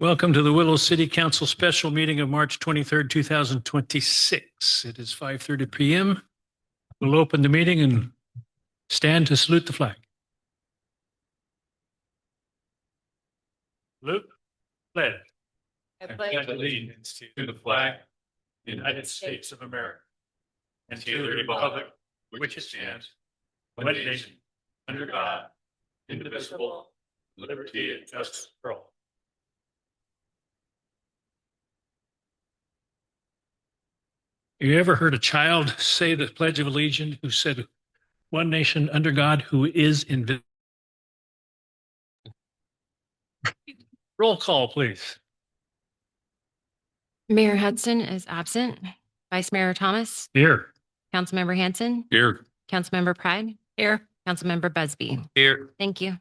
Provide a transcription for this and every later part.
Welcome to the Willow City Council special meeting of March 23rd, 2026. It is 5:30 p.m. We'll open the meeting and stand to salute the flag. Salute, pledge. I pledge allegiance to the flag of the United States of America and to the republic which it stands, one nation, under God, indivisible, liberty and justice for all. You ever heard a child say the Pledge of Allegiance who said, one nation under God who is invisible? Roll call, please. Mayor Hudson is absent. Vice Mayor Thomas. Here. Councilmember Hanson. Here. Councilmember Pride. Here. Councilmember Busby. Here. Thank you.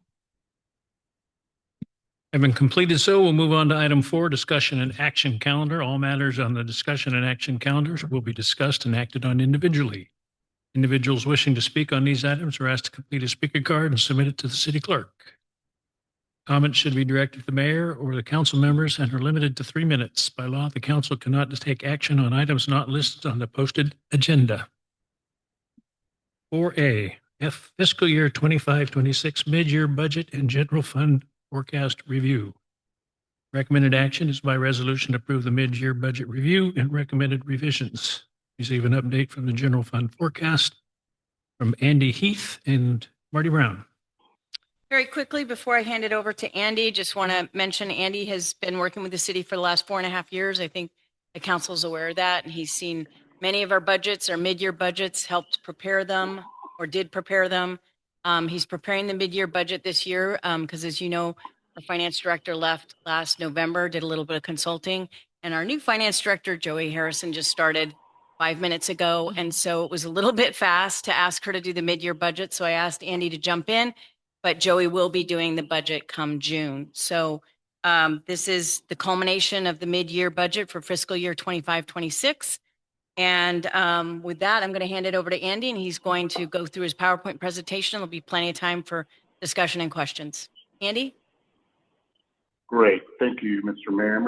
Having completed so, we'll move on to item 4, discussion and action calendar. All matters on the discussion and action calendars will be discussed and acted on individually. Individuals wishing to speak on these items are asked to complete a speaker card and submit it to the city clerk. Comments should be directed to the mayor or the council members and are limited to 3 minutes. By law, the council cannot take action on items not listed on the posted agenda. 4A, fiscal year 25-26 mid-year budget and general fund forecast review. Recommended action is by resolution to approve the mid-year budget review and recommended revisions. Receive an update from the general fund forecast from Andy Heath and Marty Brown. Very quickly, before I hand it over to Andy, just want to mention Andy has been working with the city for the last 4.5 years. I think the council is aware of that. And he's seen many of our budgets, our mid-year budgets, helped prepare them or did prepare them. He's preparing the mid-year budget this year because, as you know, our finance director left last November, did a little bit of consulting. And our new finance director, Joey Harrison, just started 5 minutes ago. And so it was a little bit fast to ask her to do the mid-year budget. So I asked Andy to jump in. But Joey will be doing the budget come June. So this is the culmination of the mid-year budget for fiscal year 25-26. And with that, I'm going to hand it over to Andy, and he's going to go through his PowerPoint presentation. There'll be plenty of time for discussion and questions. Andy? Great. Thank you, Mr. Mayor, and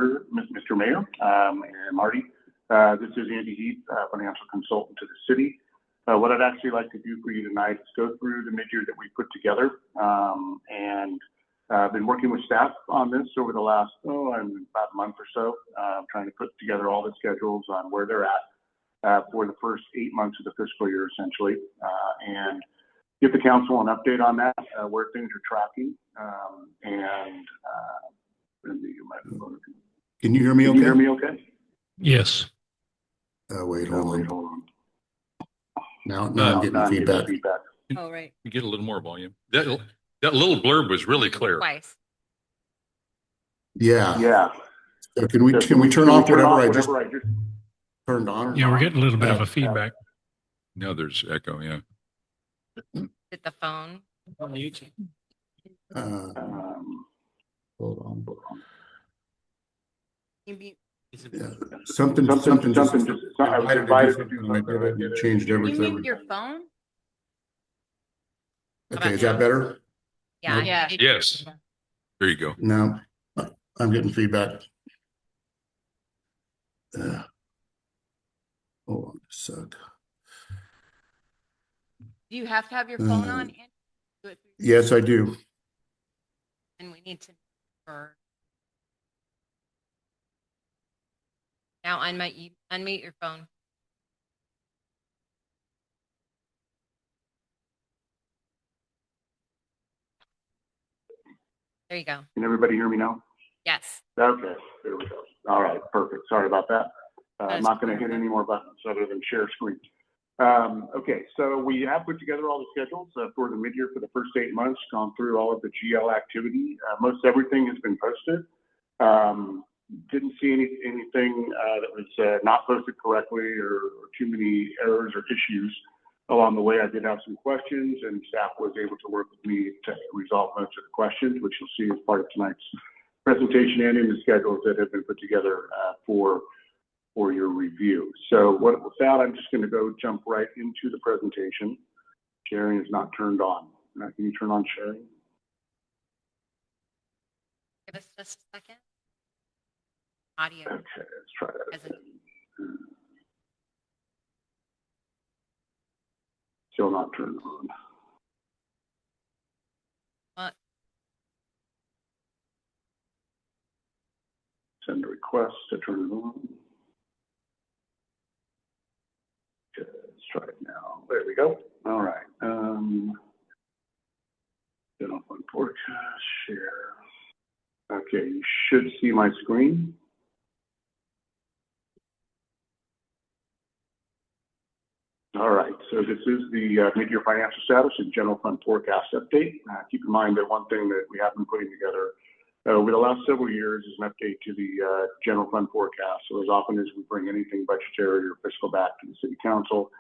Marty. This is Andy Heath, financial consultant to the city. What I'd actually like to do for you tonight is go through the mid-year that we put together. And I've been working with staff on this over the last, about a month or so, trying to put together all the schedules on where they're at for the first 8 months of the fiscal year, essentially, and give the council an update on that, where things are tracking. Can you hear me okay? Can you hear me okay? Yes. Wait, hold on. Now I'm getting feedback. Oh, right. You get a little more volume. That little blurb was really clear. Twice. Yeah. Yeah. So can we turn off whatever I just turned on? Yeah, we're getting a little bit of a feedback. No, there's echo. Yeah. Hit the phone. On YouTube. Hold on. Yeah. Something just I was invited to do something. You changed Can you everything. mute your phone? Okay, is that better? Yeah. Nope. Yeah. Yes. There you go. No, I'm getting feedback. Hold on a sec. Do you have to have your phone on? Andy? Do it through- Yes, I do. And we need to. Now unmute your phone. There you go. Can everybody hear me now? Yes. Okay, there we go. All right, perfect. Sorry about that. I'm That's not going to hit any more buttons other than share screen. Okay, so we have put together all the schedules for the mid-year for the first 8 months, gone through all of the GL activity. Most everything has been posted. Didn't see anything that was not posted correctly or too many errors or issues along the way. I did have some questions, and staff was able to work with me to resolve most of the questions, which you'll see as part of tonight's presentation and in the schedules that have been put together for your review. So with that, I'm just going to go jump right into the presentation. Sharing is not turned on. Can you turn on sharing? Give us just a second. Audio. Okay, let's try that Hasn't- again. Still not turned on. What? Send a request to turn it on. Okay, let's try it now. There we go. All right. General fund forecast, share. Okay, you should see my screen. All right, so this is the mid-year financial status and general fund forecast update. Keep in mind that one thing that we have been putting together over the last several years is an update to the general fund forecast. So as often as we bring anything budgetary or fiscal back to the city council,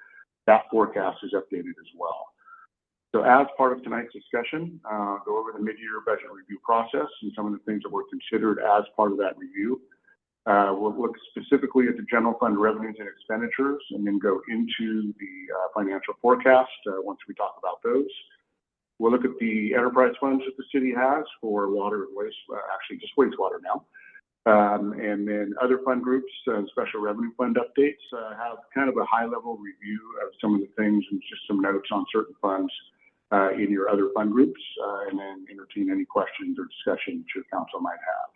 that forecast is updated as well. So as part of tonight's discussion, go over the mid-year budget review process and some of the things that were considered as part of that review. We'll look specifically at the general fund revenues and expenditures and then go into the financial forecast once we talk about those. We'll look at the enterprise funds that the city has for water and waste, actually just wastewater now. And then other fund groups and special revenue fund updates have kind of a high level review of some of the things and just some notes on certain funds in your other fund groups, and then entertain any questions or discussion that your council might have.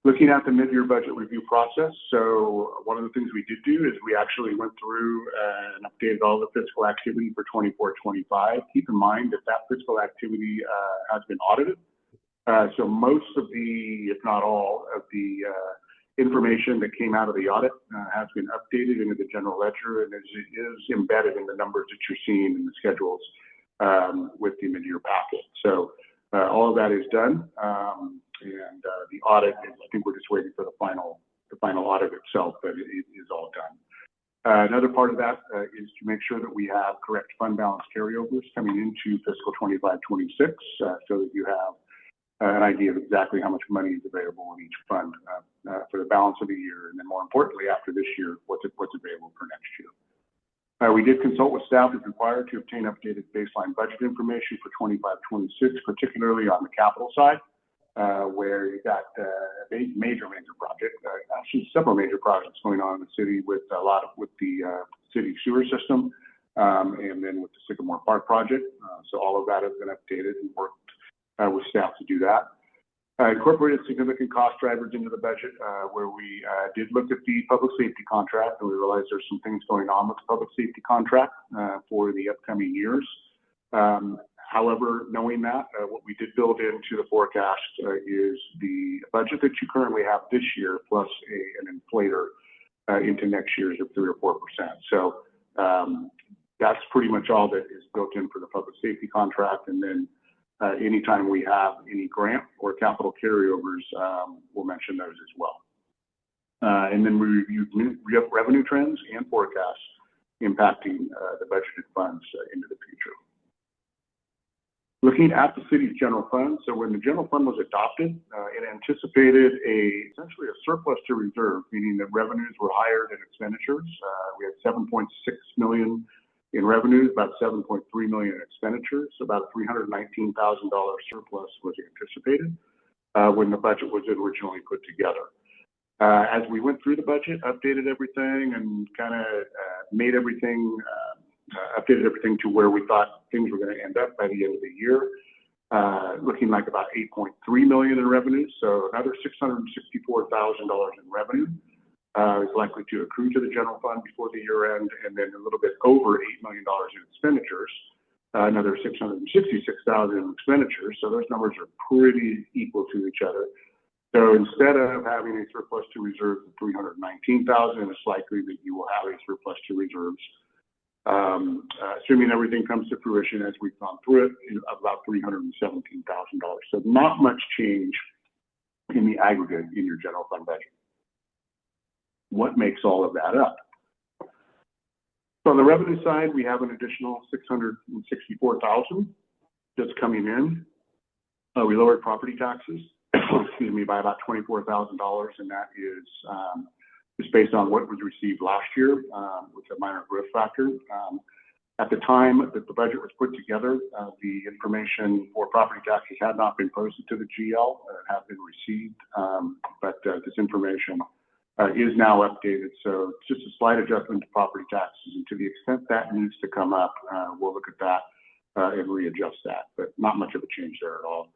Looking at the mid-year budget review process, so one of the things we did do is we actually went through and updated all the fiscal activity for 24-25. Keep in mind that that fiscal activity has been audited. So most of the, if not all, of the information that came out of the audit has been updated into the general ledger and is embedded in the numbers that you're seeing in the schedules with the mid-year packet. So all of that is done, and the audit, I think we're just waiting for the final audit itself, but it is all done. Another part of that is to make sure that we have correct fund balance carryovers coming into fiscal 25-26, so that you have an idea of exactly how much money is available in each fund for the balance of the year, and then more importantly, after this year, what's available for next year. We did consult with staff as required to obtain updated baseline budget information for 25-26, particularly on the capital side, where you've got a major project, actually several major projects going on in the city with the city sewer system, and then with the Sycamore Park project. So all of that has been updated and worked with staff to do that. Incorporated significant cost drivers into the budget, where we did look at the public safety contract, and we realized there's some things going on with the public safety contract for the upcoming years. However, knowing that, what we did build into the forecast is the budget that you currently have this year plus an inflator into next year's of 3 or 4%. So that's pretty much all that is built in for the public safety contract. And then anytime we have any grant or capital carryovers, we'll mention those as well. And then we reviewed revenue trends and forecasts impacting the budgeted funds into the future. Looking at the city's general fund, so when the general fund was adopted, it anticipated essentially a surplus to reserve, meaning that revenues were higher than expenditures. We had $7.6 million in revenues, about $7.3 million in expenditures, so about a $319,000 surplus was anticipated when the budget was originally put together. As we went through the budget, updated everything, and kind of made everything, updated everything to where we thought things were going to end up by the end of the year, looking like about $8.3 million in revenues, so another $664,000 in revenue is likely to accrue to the general fund before the year end, and then a little bit over $8 million in expenditures, another $666,000 in expenditures. So those numbers are pretty equal to each other. So instead of having a surplus to reserves of $319,000, it's likely that you will have a surplus to reserves, assuming everything comes to fruition as we've gone through it, of about $317,000. So not much change in the aggregate in your general fund budget. What makes all of that up? So on the revenue side, we have an additional $664,000 that's coming in. We lowered property taxes, excuse me, by about $24,000, and that is just based on what was received last year with a minor growth factor. At the time that the budget was put together, the information for property taxes had not been posted to the GL, it had been received, but this information is now updated. So it's just a slight adjustment to property taxes, and to the extent that needs to come up, we'll look at that and readjust that, but not much of a change there at all.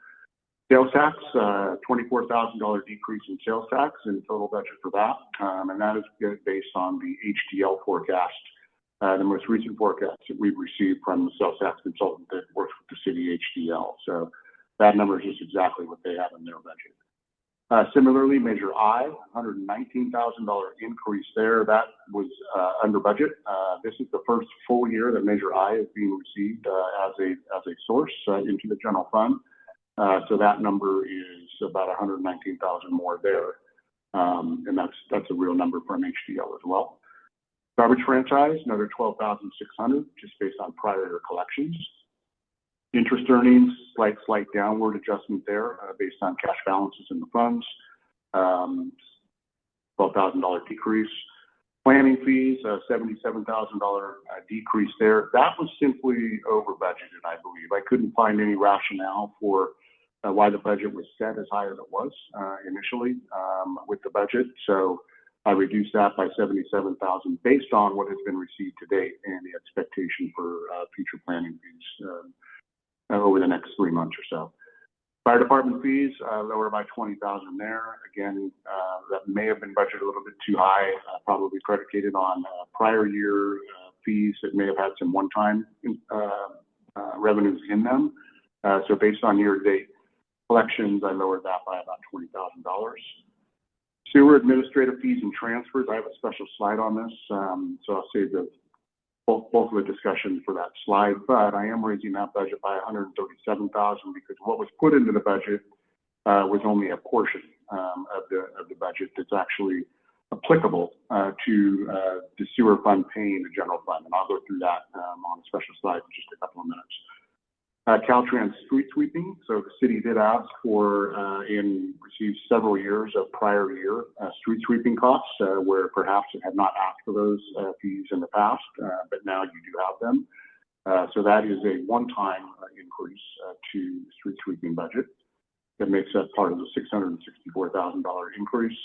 Sales tax, $24,000 decrease in sales tax in total budget for that, and that is based on the HDL forecast, the most recent forecast that we've received from the sales tax consultant that works with the city HDL. So that number is just exactly what they have in their budget. Similarly, Measure I, $119,000 increase there. That was under budget. This is the first full year that Measure I is being received as a source into the general fund. So that number is about $119,000 more there, and that's a real number from HDL as well. Garbage franchise, another $12,600, just based on prior year collections. Interest earnings, slight downward adjustment there based on cash balances in the funds. $12,000 decrease. Planning fees, $77,000 decrease there. That was simply over budgeted, I believe. I couldn't find any rationale for why the budget was set as high as it was initially with the budget. So I reduced that by $77,000 based on what has been received to date and the expectation for future planning fees over the next 3 months or so. Fire department fees lower by $20,000 there. Again, that may have been budgeted a little bit too high, probably predicated on prior year fees that may have had some one-time revenues in them. So based on year-to-date collections, I lowered that by about $20,000. Sewer administrative fees and transfers. I have a special slide on this, so I'll save both of the discussion for that slide. But I am raising that budget by $137,000 because what was put into the budget was only a portion of the budget that's actually applicable to the sewer fund paying the general fund, and I'll go through that on a special slide in just a couple of minutes. Caltrans street sweeping. So the city did ask for and received several years of prior year street sweeping costs where perhaps it had not asked for those fees in the past, but now you do have them. So that is a one-time increase to the street sweeping budget that makes that part of the $664,000 increase.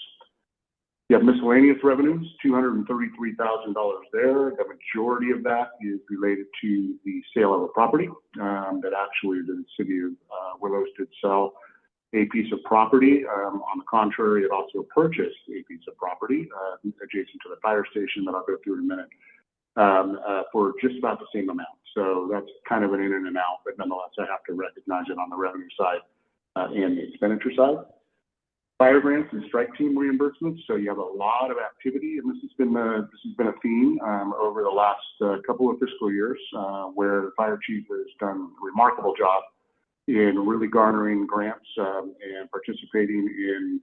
You have miscellaneous revenues, $233,000 there. The majority of that is related to the sale of a property that actually the city of Willows did sell a piece of property. On the contrary, it also purchased a piece of property adjacent to the fire station that I'll go through in a minute for just about the same amount. So that's kind of an in and an out, but nonetheless, I have to recognize it on the revenue side and the expenditure side. Fire grants and strike team reimbursements. So you have a lot of activity, and this has been a theme over the last couple of fiscal years, where the fire chief has done a remarkable job in really garnering grants and participating in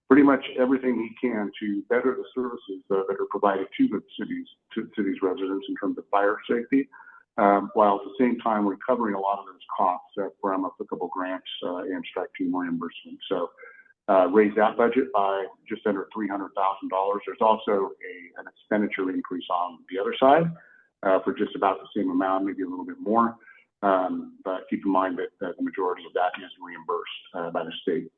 pretty much everything he can to better the services that are provided to the city's residents in terms of fire safety, while at the same time recovering a lot of those costs from applicable grants and strike team reimbursements. So raise that budget by just under $300,000. There's also an expenditure increase on the other side for just about the same amount, maybe a little bit more. But keep in mind that the majority of that is reimbursed by the state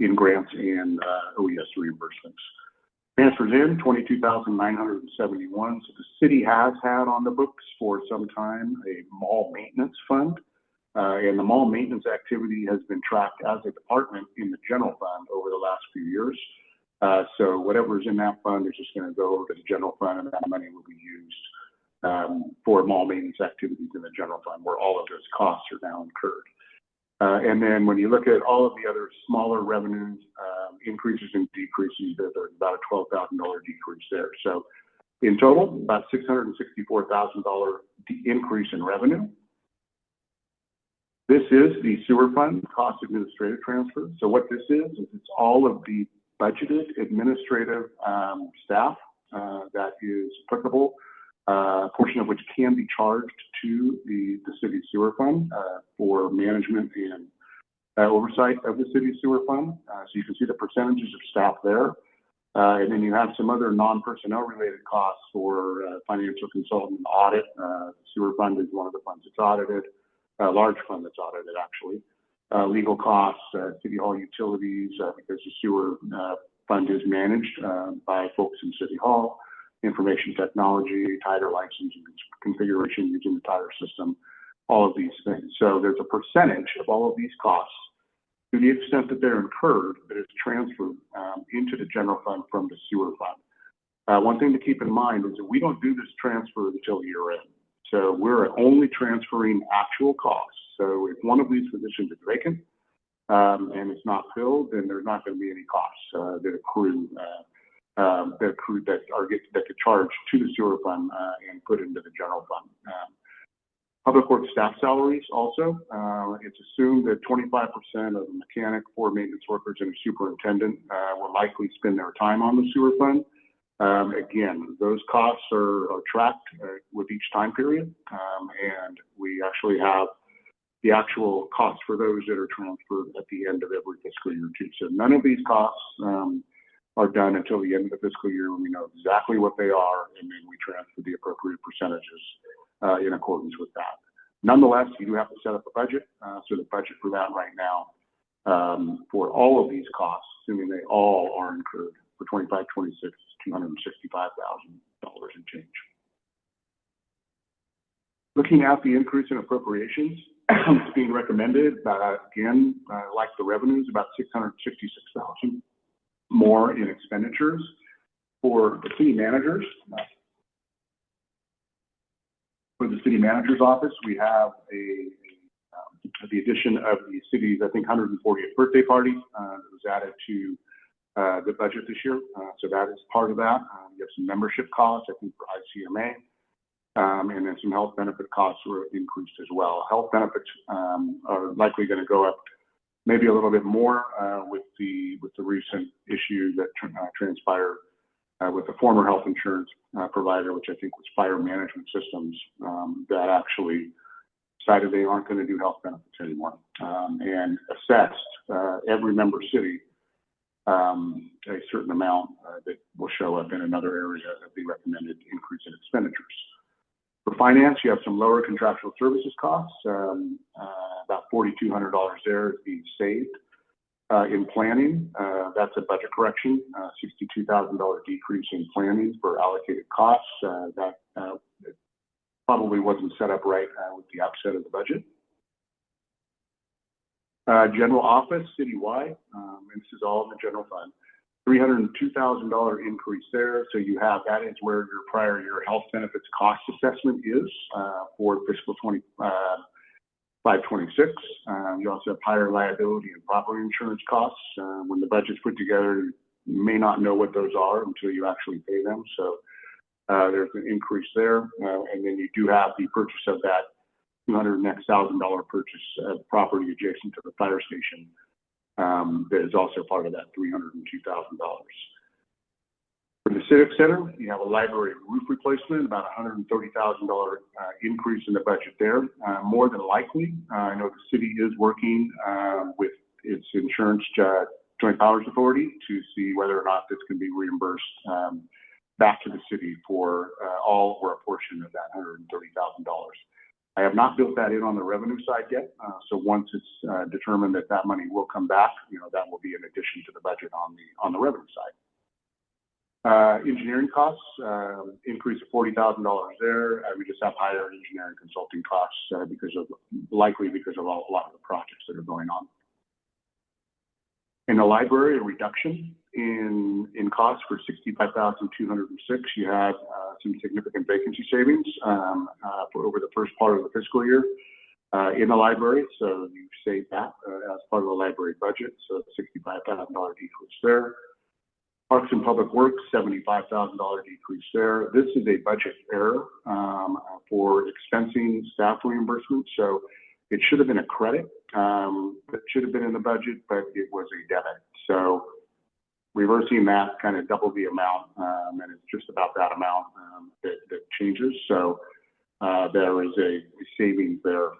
in grants and OES reimbursements. Transfers in $22,971. So the city has had on the books for some time a mall maintenance fund. And the mall maintenance activity has been tracked as a department in the general fund over the last few years. So whatever's in that fund is just going to go over to the general fund, and that money will be used for mall maintenance activities in the general fund, where all of those costs are now incurred. And then when you look at all of the other smaller revenues, increases and decreases, there's about a $12,000 decrease there. So in total, about $664,000 increase in revenue. This is the sewer fund cost administrative transfer. So what this is it's all of the budgeted administrative staff that is applicable, a portion of which can be charged to the city sewer fund for management and oversight of the city sewer fund. So you can see the percentages of staff there. And then you have some other non-personnel related costs for financial consultant and audit. Sewer fund is one of the funds that's audited, a large fund that's audited actually. Legal costs, city hall utilities, because the sewer fund is managed by folks in city hall, information technology, titer license and configuration using the titer system, all of these things. So there's a percentage of all of these costs to the extent that they're incurred that is transferred into the general fund from the sewer fund. One thing to keep in mind is that we don't do this transfer until year end. So we're only transferring actual costs. So if one of these positions is vacant and it's not filled, then there's not going to be any costs that accrue that get charged to the sewer fund and put into the general fund. Public works staff salaries also, it's assumed that 25% of the mechanic, floor maintenance workers, and a superintendent will likely spend their time on the sewer fund. Again, those costs are tracked with each time period, and we actually have the actual costs for those that are transferred at the end of every fiscal year too. So none of these costs are done until the end of the fiscal year when we know exactly what they are, and then we transfer the appropriate percentages in accordance with that. Nonetheless, you do have to set up a budget. So the budget for that right now for all of these costs, assuming they all are incurred for 25-26, is $265,000 and change. Looking at the increase in appropriations, it's being recommended, again, like the revenues, about $666,000 more in expenditures for the city managers. For the city manager's office, we have the addition of the city's, I think, 140th birthday party that was added to the budget this year. So that is part of that. You have some membership costs, I think, for ICMA, and then some health benefit costs were increased as well. Health benefits are likely going to go up maybe a little bit more with the recent issue that transpired with the former health insurance provider, which I think was Fire Management Systems, that actually decided they aren't going to do health benefits anymore and assessed every member city a certain amount that will show up in another area of the recommended increase in expenditures. For finance, you have some lower contractual services costs, about $4,200 there is being saved. In planning, that's a budget correction, $62,000 decrease in planning for allocated costs. That probably wasn't set up right with the outset of the budget. General office citywide, and this is all in the general fund, $302,000 increase there. So you have, that is where your prior year health benefits cost assessment is for fiscal 25-26. You also have higher liability and property insurance costs. When the budget's put together, you may not know what those are until you actually pay them. So there's an increase there. And then you do have the purchase of that $200,000 purchase of property adjacent to the fire station. That is also part of that $302,000. For the Civic Center, you have a library roof replacement, about $130,000 increase in the budget there. More than likely, I know the city is working with its insurance joint powers authority to see whether or not this can be reimbursed back to the city for all or a portion of that $130,000. I have not built that in on the revenue side yet. So once it's determined that that money will come back, that will be in addition to the budget on the revenue side. Engineering costs, increase of $40,000 there. We just have higher engineering consulting costs because of a lot of the projects that are going on. In the library, a reduction in costs for $65,206. You had some significant vacancy savings for over the first part of the fiscal year in the library. So you save that as part of the library budget. So $65,000 decrease there. Parks and Public Works, $75,000 decrease there. This is a budget error for expensing staff reimbursement. So it should have been a credit that should have been in the budget, but it was a debit. So reversing that kind of doubled the amount, and it's just about that amount that changes. So there is a savings there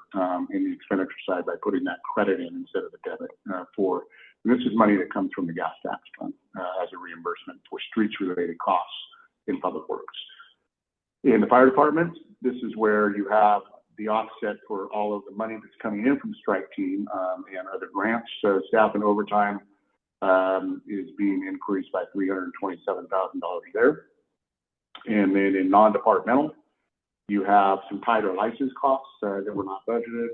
in the expenditure side by putting that credit in instead of the debit for And this is money that comes from the gas tax fund as a reimbursement for streets-related costs in public works. In the fire department, this is where you have the offset for all of the money that's coming in from the strike team and other grants. So staff and overtime is being increased by $327,000 there. And then in non-departmental, you have some tighter license costs that were not budgeted.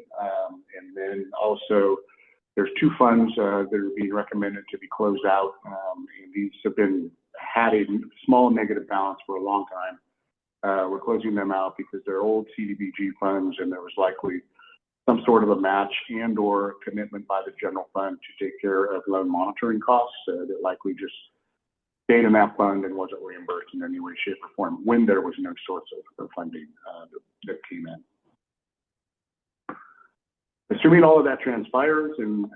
And then also there's two funds that are being recommended to be closed out. And these have had a small negative balance for a long time. We're closing them out because they're old CDBG funds, and there was likely some sort of a match and or commitment by the general fund to take care of loan monitoring costs that likely just stayed in that fund and wasn't reimbursed in any way, shape, or form when there was no source of funding that came in. Assuming all of that transpires and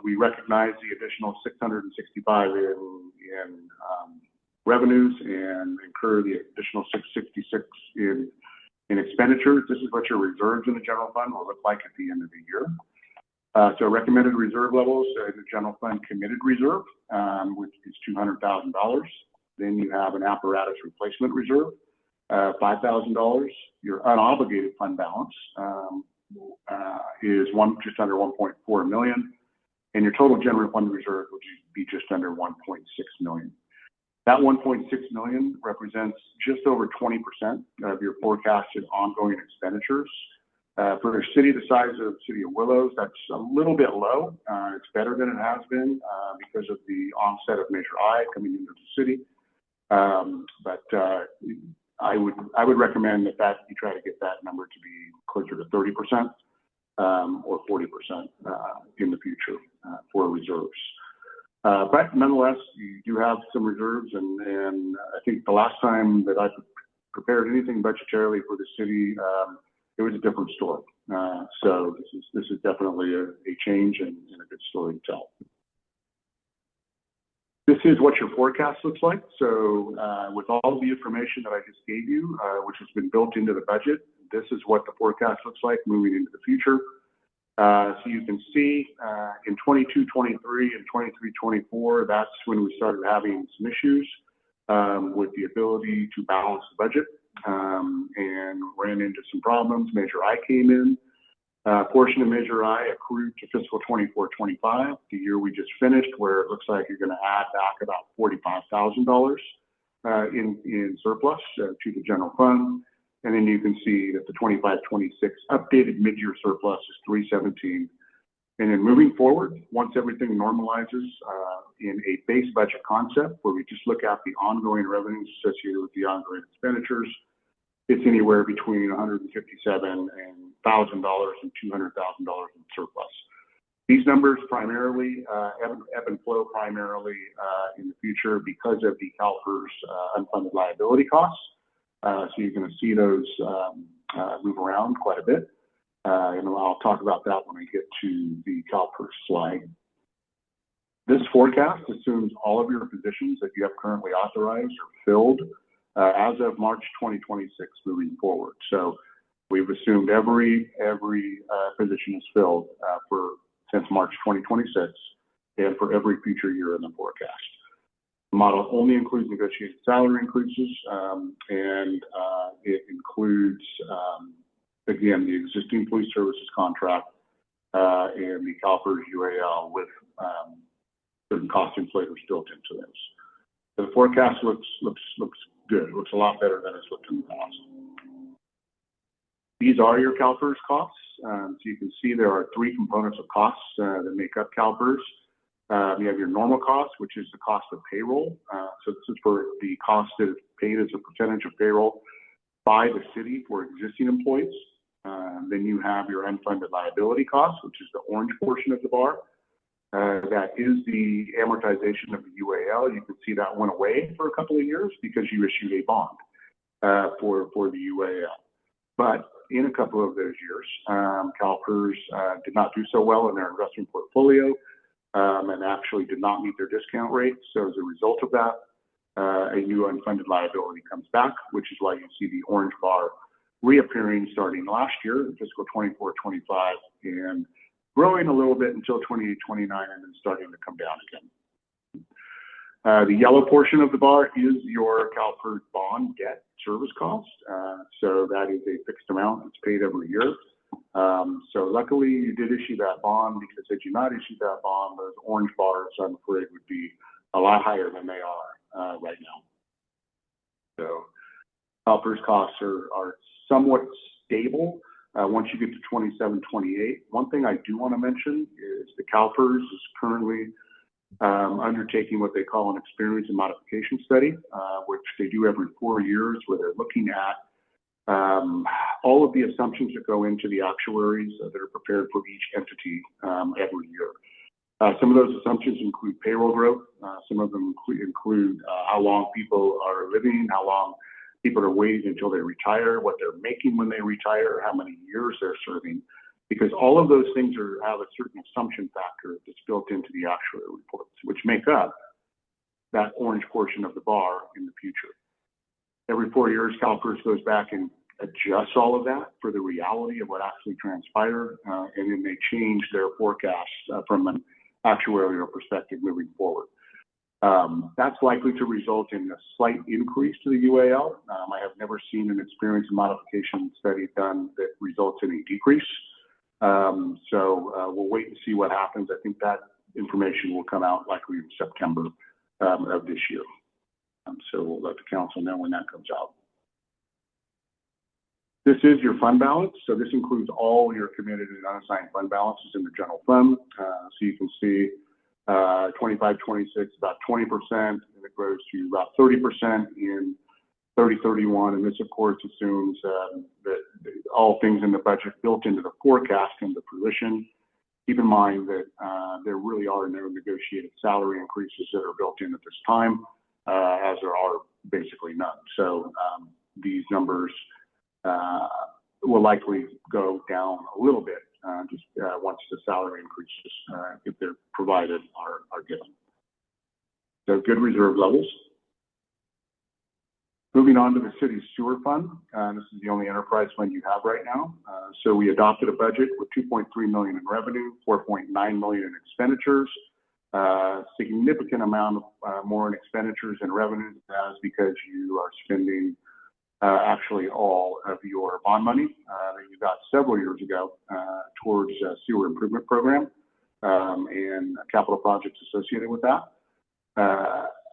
we recognize the additional 665 in revenues and incur the additional 666 in expenditures, this is what your reserves in the general fund will look like at the end of the year. So recommended reserve levels in the general fund committed reserve, which is $200,000. Then you have an apparatus replacement reserve, $5,000. Your unobligated fund balance is just under 1.4 million, and your total general fund reserve would be just under 1.6 million. That 1.6 million represents just over 20% of your forecasted ongoing expenditures. For a city the size of the City of Willows, that's a little bit low. It's better than it has been because of the onset of Measure I coming into the city. But I would recommend that you try to get that number to be closer to 30% or 40% in the future for reserves. But nonetheless, you do have some reserves, and I think the last time that I prepared anything budgetarily for the city, it was a different story. So this is definitely a change and a good story to tell. This is what your forecast looks like. So with all the information that I just gave you, which has been built into the budget, this is what the forecast looks like moving into the future. So you can see in 22-23 and 23-24, that's when we started having some issues with the ability to balance the budget and ran into some problems. Measure I came in. Portion of Measure I accrued to fiscal 24-25, the year we just finished, where it looks like you're going to add back about $45,000 in surplus to the general fund. And then you can see that the 25-26 updated mid-year surplus is 317. And then moving forward, once everything normalizes in a base budget concept where we just look at the ongoing revenues associated with the ongoing expenditures, it's anywhere between $157,000 and $200,000 in surplus. These numbers primarily ebb and flow primarily in the future because of the CalPERS unfunded liability costs. So you're going to see those move around quite a bit. And I'll talk about that when I get to the CalPERS slide. This forecast assumes all of your positions that you have currently authorized are filled as of March 2026 moving forward. So we've assumed every position is filled since March 2026 and for every future year in the forecast. The model only includes negotiated salary increases, and it includes, again, the existing police services contract and the CalPERS UAL with certain cost inflators built into those. So the forecast looks good. It looks a lot better than it's looked in the past. These are your CalPERS costs. So you can see there are three components of costs that make up CalPERS. You have your normal cost, which is the cost of payroll. So this is for the cost that is paid as a percentage of payroll by the city for existing employees. Then you have your unfunded liability costs, which is the orange portion of the bar. That is the amortization of the UAL. You can see that went away for a couple of years because you issued a bond for the UAL. But in a couple of those years, CalPERS did not do so well in their investment portfolio and actually did not meet their discount rate. So as a result of that, a new unfunded liability comes back, which is why you see the orange bar reappearing starting last year in fiscal 24-25 and growing a little bit until 28, 29, and then starting to come down again. The yellow portion of the bar is your CalPERS bond debt service cost. So that is a fixed amount that's paid every year. So luckily you did issue that bond, because had you not issued that bond, those orange bars, I'm afraid, would be a lot higher than they are right now. So CalPERS costs are somewhat stable once you get to 27, 28. One thing I do want to mention is the CalPERS is currently undertaking what they call an experience and modification study, which they do every 4 years, where they're looking at all of the assumptions that go into the actuaries that are prepared for each entity every year. Some of those assumptions include payroll growth. Some of them include how long people are living, how long people are waiting until they retire, what they're making when they retire, how many years they're serving, because all of those things have a certain assumption factor that's built into the actuary reports, which make up that orange portion of the bar in the future. Every 4 years, CalPERS goes back and adjusts all of that for the reality of what actually transpired, and then they change their forecasts from an actuarial perspective moving forward. That's likely to result in a slight increase to the UAL. I have never seen an experience and modification study done that results in a decrease. So we'll wait and see what happens. I think that information will come out likely in September of this year. So we'll let the council know when that comes out. This is your fund balance. So this includes all your committed and unassigned fund balances in the general fund. So you can see 25, 26, about 20%, and it grows to about 30% in 30, 31. And this, of course, assumes that all things in the budget built into the forecast come to fruition. Keep in mind that there really are no negotiated salary increases that are built in at this time, as there are basically none. So these numbers will likely go down a little bit just once the salary increases, if they're provided, are given. So good reserve levels. Moving on to the city's sewer fund. This is the only enterprise fund you have right now. So we adopted a budget with $2.3 million in revenue, $4.9 million in expenditures. Significant amount more in expenditures and revenues, because you are spending actually all of your bond money that you got several years ago towards a sewer improvement program and capital projects associated with that.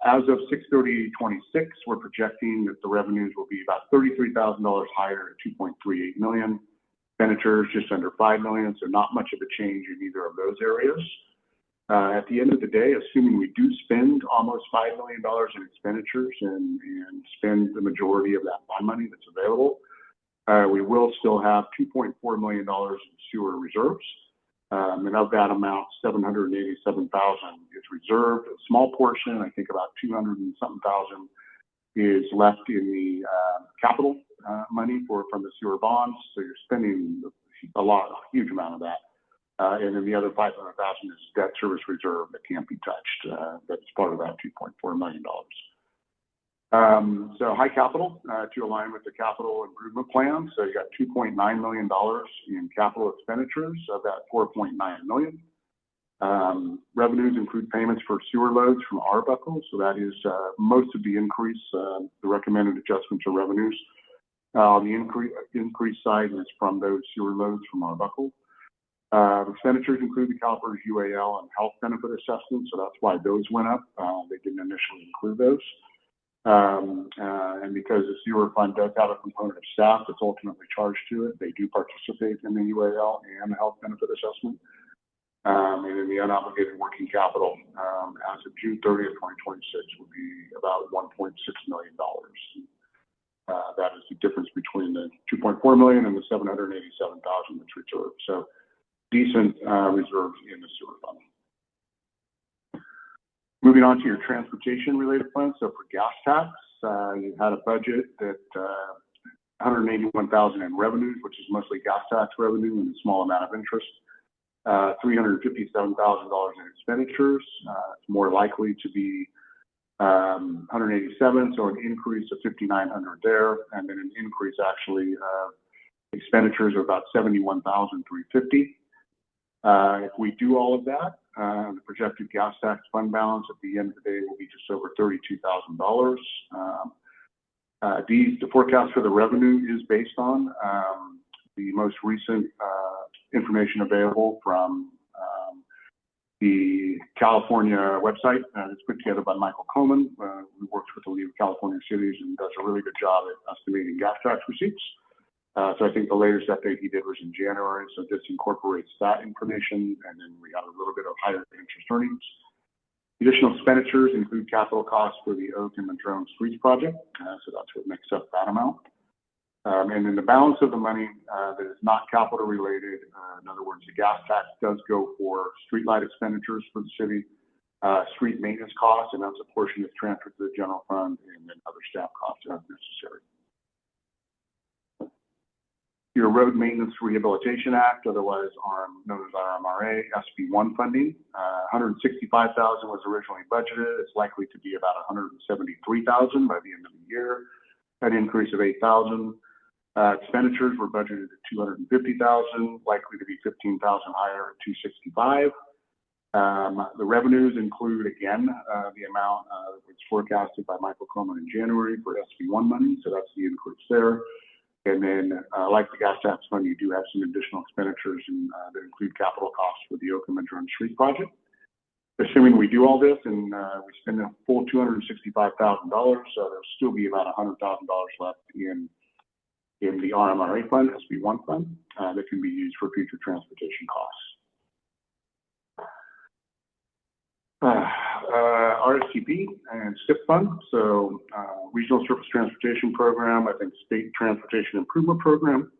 As of 6/30/26, we're projecting that the revenues will be about $33,000 higher at $2.38 million. Expenditures just under $5 million, so not much of a change in either of those areas. At the end of the day, assuming we do spend almost $5 million in expenditures and spend the majority of that bond money that's available, we will still have $2.4 million in sewer reserves. And of that amount, $787,000 is reserved. A small portion, I think about 200 and something thousand, is left in the capital money from the sewer bonds. So you're spending a huge amount of that. And then the other $500,000 is debt service reserve that can't be touched. That's part of that $2.4 million. So high capital to align with the capital improvement plan. So you got $2.9 million in capital expenditures of that $4.9 million. Revenues include payments for sewer loads from Arbuckle. So that is most of the increase, the recommended adjustment to revenues. The increase side is from those sewer loads from Arbuckle. Expenditures include the CalPERS UAL and health benefit assessments, so that's why those went up. They didn't initially include those. And because the sewer fund does have a component of staff that's ultimately charged to it, they do participate in the UAL and the health benefit assessment. And then the unobligated working capital as of June 30th, 2026 would be about $1.6 million. That is the difference between the $2.4 million and the $787,000 that's reserved. So decent reserves in the sewer fund. Moving on to your transportation-related funds. So for gas tax, you had a budget that $181,000 in revenues, which is mostly gas tax revenue and a small amount of interest. $357,000 in expenditures. It's more likely to be $187,000, so an increase of $5,900 there, and then an increase actually expenditures of about $71,350. If we do all of that, the projected gas tax fund balance at the end of the day will be just over $32,000. The forecast for the revenue is based on the most recent information available from the California website. It's put together by Michael Coleman, who works with the League of California Cities and does a really good job at estimating gas tax receipts. So I think the latest update he did was in January, so this incorporates that information, and then we got a little bit of higher interest earnings. Additional expenditures include capital costs for the Oak and Madrone Streets project, so that's what makes up that amount. And then the balance of the money that is not capital related, in other words, the gas tax does go for streetlight expenditures for the city, street maintenance costs, and that's a portion that's transferred to the general fund, and then other staff costs as necessary. Your Road Maintenance Rehabilitation Act, otherwise known as RMRA, SB1 funding, $165,000 was originally budgeted. It's likely to be about $173,000 by the end of the year, an increase of $8,000. Expenditures were budgeted at $250,000, likely to be $15,000 higher at $265,000. The revenues include, again, the amount that was forecasted by Michael Coleman in January for SB1 money, so that's the increase there. And then, like the gas tax fund, you do have some additional expenditures that include capital costs for the Oak and Madrone Street project. Assuming we do all this and we spend a full $265,000, so there'll still be about $100,000 left in the RMRA fund, SB1 fund, that can be used for future transportation costs. RSTP and STIP fund, so Regional Surface Transportation Program, I think State Transportation Improvement Program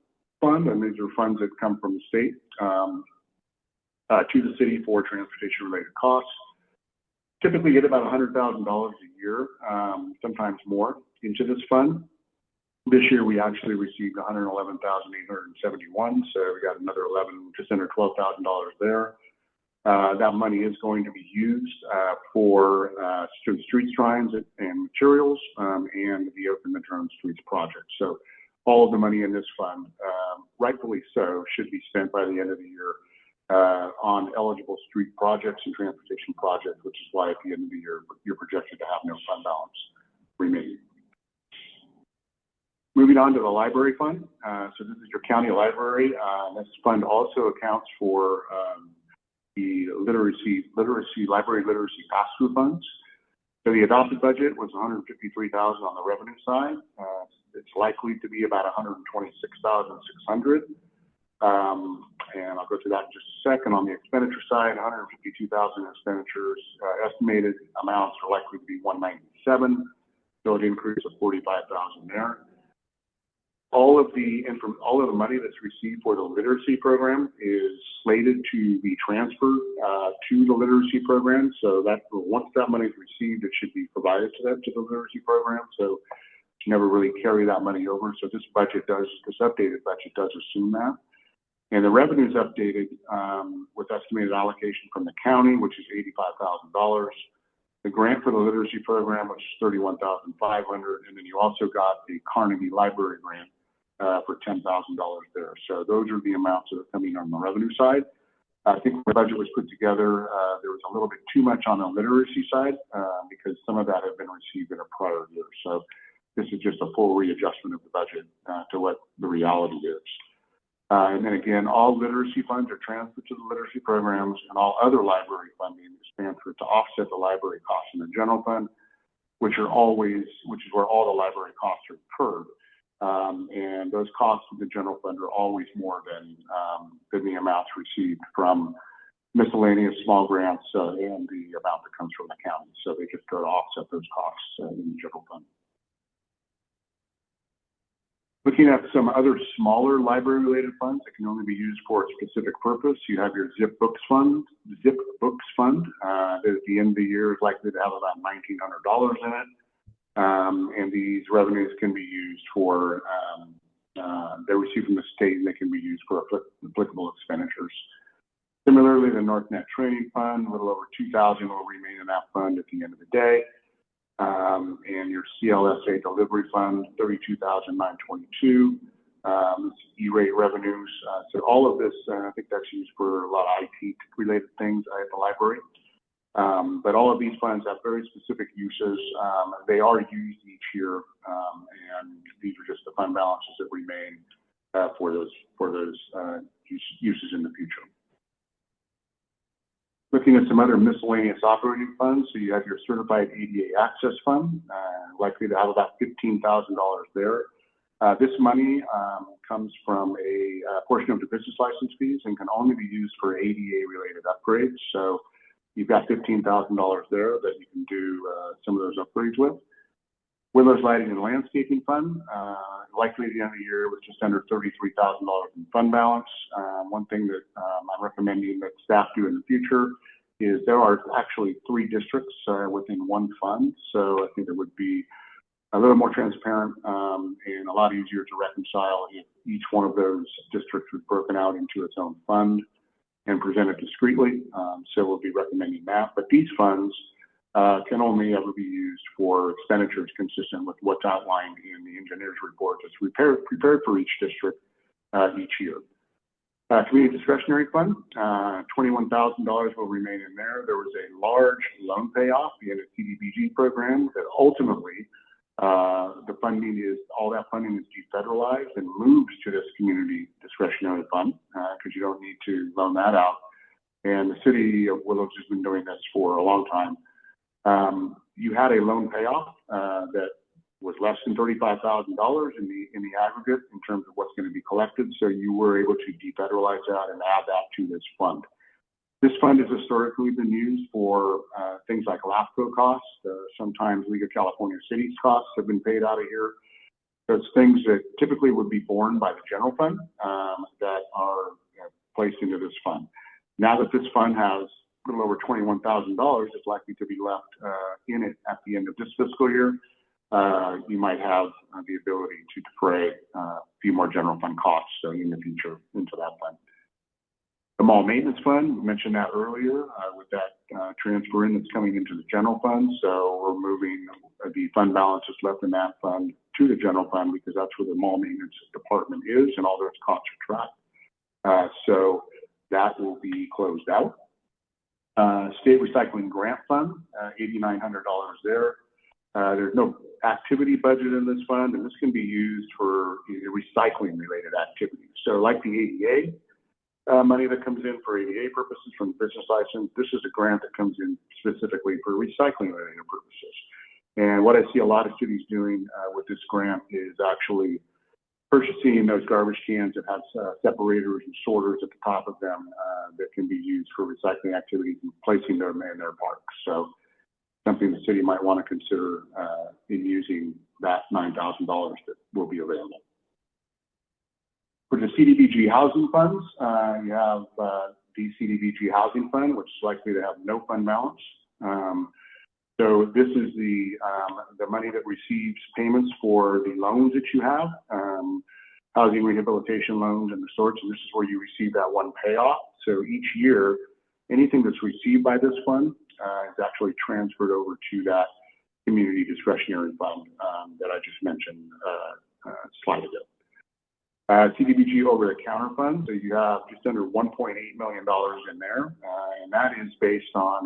fund, and these are funds that come from the state to the city for transportation related costs. Typically get about $100,000 a year, sometimes more, into this fund. This year we actually received $111,871, so we got another just under $12,000 there. That money is going to be used for street signs and materials and the Oak and Madrone Streets project. So all of the money in this fund, rightfully so, should be spent by the end of the year on eligible street projects and transportation projects, which is why at the end of the year, you're projected to have no fund balance remaining. Moving on to the library fund. So this is your county library. This fund also accounts for the library literacy pass-through funds. So the adopted budget was $153,000 on the revenue side. It's likely to be about $126,600. And I'll go through that in just a second. On the expenditure side, $152,000 expenditures. Estimated amounts are likely to be $197,000, so an increase of $45,000 there. All of the money that's received for the literacy program is slated to be transferred to the literacy program. So that once that money is received, it should be provided to the literacy program. So you never really carry that money over. So this updated budget does assume that. And the revenue is updated with estimated allocation from the county, which is $85,000. The grant for the literacy program, which is $31,500, and then you also got the Carnegie Library grant for $10,000 there. So those are the amounts that are coming on the revenue side. I think when the budget was put together, there was a little bit too much on the literacy side because some of that had been received in a prior year. So this is just a full readjustment of the budget to what the reality is. And then again, all literacy funds are transferred to the literacy programs, and all other library funding is transferred to offset the library costs in the general fund, which is where all the library costs are incurred. And those costs in the general fund are always more than the amounts received from miscellaneous small grants and the amount that comes from the county. So they just go to offset those costs in the general fund. Looking at some other smaller library-related funds that can only be used for a specific purpose, you have your Zip Books Fund. That at the end of the year is likely to have about $1,900 in it. And these revenues can be used for, they're received from the state and they can be used for applicable expenditures. Similarly, the NorthNet Training Fund, a little over $2,000 will remain in that fund at the end of the day. And your CLSA Delivery Fund, $32,922. E-rate revenues. So all of this, I think that's used for a lot of IT related things at the library. But all of these funds have very specific uses. They are used each year, and these are just the fund balances that remain for those uses in the future. Looking at some other miscellaneous operating funds, so you have your Certified ADA Access Fund, likely to have about $15,000 there. This money comes from a portion of the business license fees and can only be used for ADA-related upgrades. So you've got $15,000 there that you can do some of those upgrades with. Willows Lighting and Landscaping Fund, likely at the end of the year with just under $33,000 in fund balance. One thing that I'm recommending that staff do in the future is there are actually 3 districts within one fund. So I think it would be a little more transparent and a lot easier to reconcile if each one of those districts was broken out into its own fund and presented discreetly. So we'll be recommending that. But these funds can only ever be used for expenditures consistent with what's outlined in the engineer's report that's prepared for each district each year. Community Discretionary Fund, $21,000 will remain in there. There was a large loan payoff via the CDBG program that ultimately all that funding is defederalized and moves to this Community Discretionary Fund because you don't need to loan that out. And the city of Willows has been doing this for a long time. You had a loan payoff that was less than $35,000 in the aggregate in terms of what's going to be collected. So you were able to defederalize that and add that to this fund. This fund has historically been used for things like LAFCO costs. Sometimes League of California Cities costs have been paid out of here. So it's things that typically would be borne by the general fund that are placed into this fund. Now that this fund has a little over $21,000, it's likely to be left in it at the end of this fiscal year. You might have the ability to defray a few more general fund costs in the future into that fund. The Mall Maintenance Fund, we mentioned that earlier with that transfer in that's coming into the general fund. So we're moving the fund balances left in that fund to the general fund because that's where the mall maintenance department is and all those costs are tracked. So that will be closed out. State Recycling Grant Fund, $8,900 there. There's no activity budget in this fund, and this can be used for recycling related activities. So like the ADA money that comes in for ADA purposes from the business license, this is a grant that comes in specifically for recycling related purposes. And what I see a lot of cities doing with this grant is actually purchasing those garbage cans that have separators and sorters at the top of them that can be used for recycling activities and placing them in their parks. So something the city might want to consider in using that $9,000 that will be available. For the CDBG housing funds, you have the CDBG housing fund, which is likely to have no fund balance. So this is the money that receives payments for the loans that you have, housing rehabilitation loans and the sorts, and this is where you receive that one payoff. So each year, anything that's received by this fund is actually transferred over to that community discretionary fund that I just mentioned a slide ago. CDBG over-the-counter fund, so you have just under $1.8 million in there, and that is based on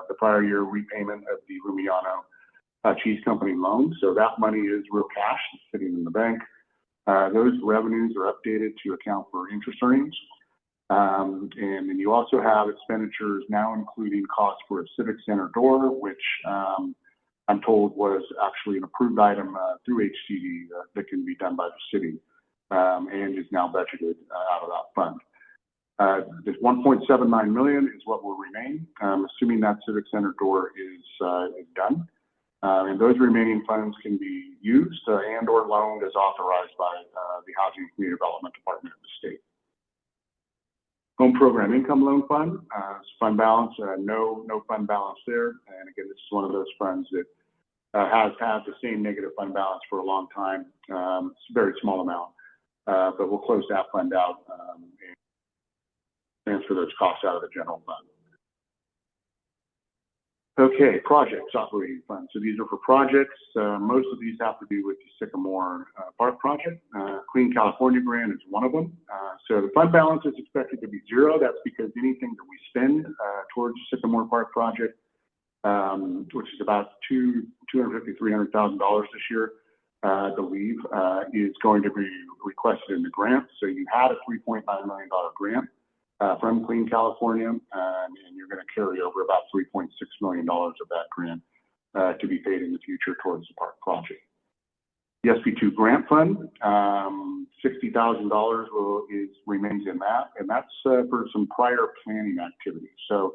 the prior year repayment of the Rumiano Cheese Company loan. So that money is real cash sitting in the bank. Those revenues are updated to account for interest earnings. And then you also have expenditures now including costs for a civic center door, which I'm told was actually an approved item through HCD that can be done by the city. And is now budgeted out of that fund. This $1.79 million is what will remain, assuming that civic center door is done. And those remaining funds can be used and or loaned as authorized by the Housing and Community Development Department of the state. Home Program Income Loan Fund, fund balance, no fund balance there. And again, this is one of those funds that has had the same negative fund balance for a long time. It's a very small amount. But we'll close that fund out and transfer those costs out of the general fund. Okay, projects operating funds. So these are for projects. Most of these have to do with the Sycamore Park project. Clean California grant is one of them. So the fund balance is expected to be zero. That's because anything that we spend towards the Sycamore Park project, which is about $300,000 this year, I believe, is going to be requested in the grant. So you had a $3.9 million grant from Clean California, and you're going to carry over about $3.6 million of that grant to be paid in the future towards the park project. The SB2 grant fund, $60,000 remains in that, and that's for some prior planning activities. So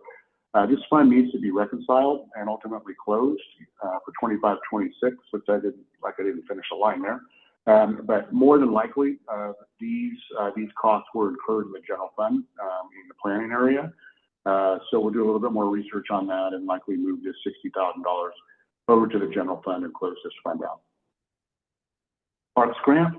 this fund needs to be reconciled and ultimately closed for 25-26, which I didn't finish a line there. But more than likely, these costs were incurred in the general fund in the planning area. So we'll do a little bit more research on that and likely move this $60,000 over to the general fund and close this fund out. Parks grant.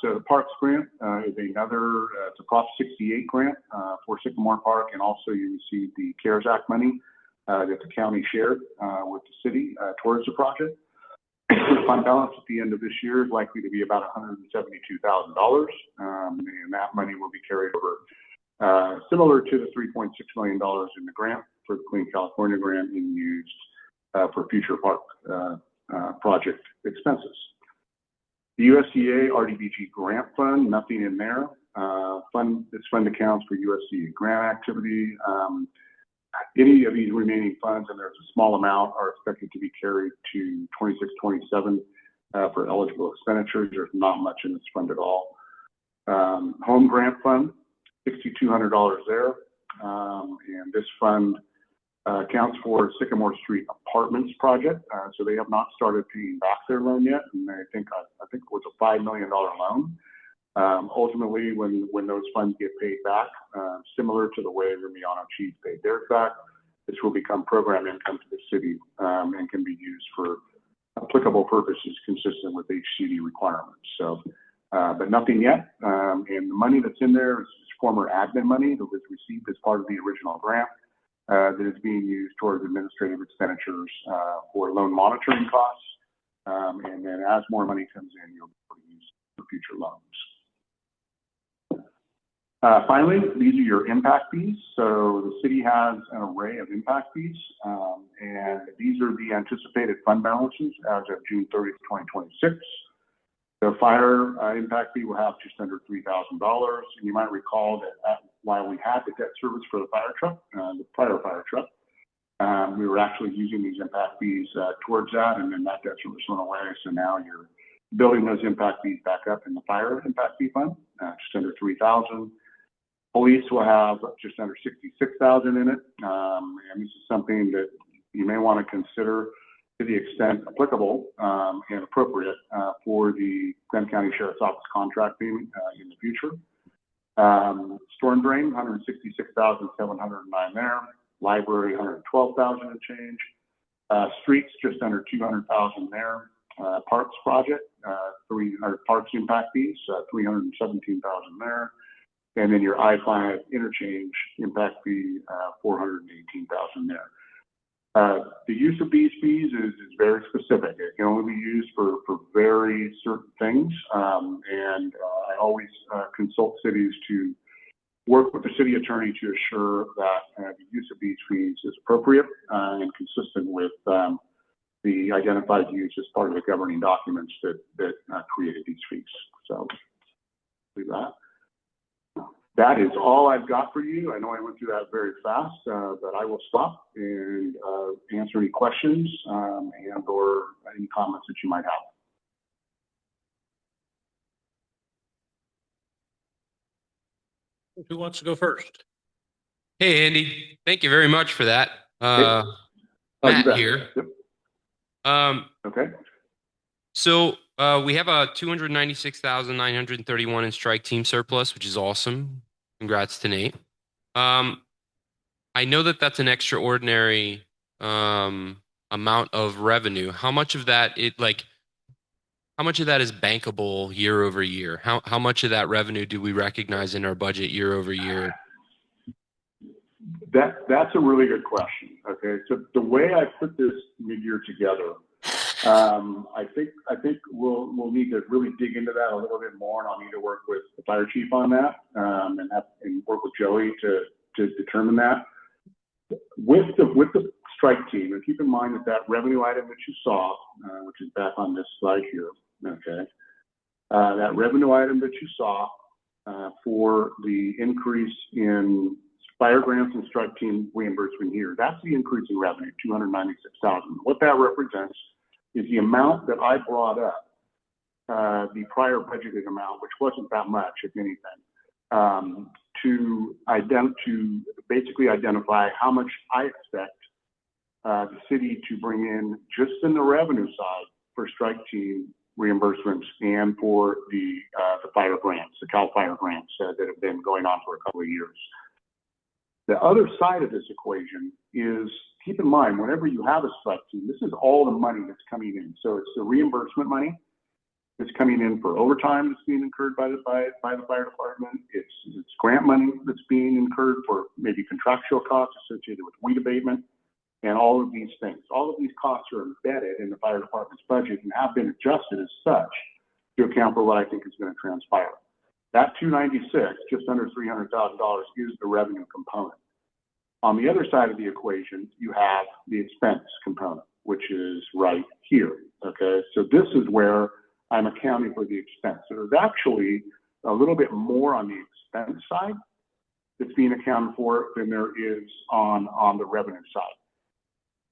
So the Parks grant is another, it's a Prop 68 grant for Sycamore Park, and also you receive the CARES Act money that the county shared with the city towards the project. The fund balance at the end of this year is likely to be about $172,000, and that money will be carried over, similar to the $3.6 million in the grant for the Clean California grant, and used for future park project expenses. The USDA RDBG grant fund, nothing in there. This fund accounts for USDA grant activity. Any of these remaining funds, and there's a small amount, are expected to be carried to 26-27 for eligible expenditures. There's not much in this fund at all. Home grant fund, $6,200 there. And this fund accounts for Sycamore Street Apartments project. So they have not started paying back their loan yet. And I think it was a $5 million loan. Ultimately, when those funds get paid back, similar to the way Remiano Cheese paid theirs back, this will become program income to the city and can be used for applicable purposes consistent with HCD requirements. So, but nothing yet. And the money that's in there is former admin money that was received as part of the original grant that is being used towards administrative expenditures for loan monitoring costs. And then as more money comes in, you'll be able to use it for future loans. Finally, these are your impact fees. So the city has an array of impact fees, and these are the anticipated fund balances as of June 30th, 2026. The fire impact fee will have just under $3,000. And you might recall that while we had the debt service for the fire truck, the prior fire truck, we were actually using these impact fees towards that, and then that debt service went away. So now you're building those impact fees back up in the fire impact fee fund, just under $3,000. Police will have just under $66,000 in it, and this is something that you may want to consider to the extent applicable and appropriate for the Glenn County Sheriff's Office contract payment in the future. Storm drain, $166,709 there. Library, $112,000 and change. Streets, just under $200,000 there. Parks project, parks impact fees, $317,000 there. And then your I-5 interchange impact fee, $418,000 there. The use of these fees is very specific. It can only be used for very certain things. And I always consult cities to work with the city attorney to assure that the use of these fees is appropriate and consistent with the identified use as part of the governing documents that created these fees. So, leave that. That is all I've got for you. I know I went through that very fast, but I will stop and answer any questions and or any comments that you might have. Who wants to go first? Hey, Andy. Thank you very much for that. You Matt bet. here. Yep. Okay. So we have a $296,931 in strike team surplus, which is awesome. Congrats to Nate. I know that that's an extraordinary amount of revenue. How much of that is bankable year over year? How much of that revenue do we recognize in our budget year over year? That's a really good question. Okay, so the way I put this mid-year together, I think we'll need to really dig into that a little bit more, and I'll need to work with the fire chief on that, and work with Joey to determine that. With the strike team, and keep in mind that revenue item that you saw, which is back on this slide here, okay, that revenue item that you saw for the increase in fire grants and strike team reimbursement here, that's the increase in revenue, $296,000. What that represents is the amount that I brought up, the prior budgeted amount, which wasn't that much, if anything, to basically identify how much I expect the city to bring in just in the revenue side for strike team reimbursements and for the fire grants, the CAL FIRE grants that have been going on for a couple of years. The other side of this equation is, keep in mind, whenever you have a strike team, this is all the money that's coming in. So it's the reimbursement money that's coming in for overtime that's being incurred by the fire department. It's grant money that's being incurred for maybe contractual costs associated with weed abatement, and all of these things. All of these costs are embedded in the fire department's budget and have been adjusted as such to account for what I think is going to transpire. That 296, just under $300,000, is the revenue component. On the other side of the equation, you have the expense component, which is right here. Okay, so this is where I'm accounting for the expense. So there's actually a little bit more on the expense side that's being accounted for than there is on the revenue side.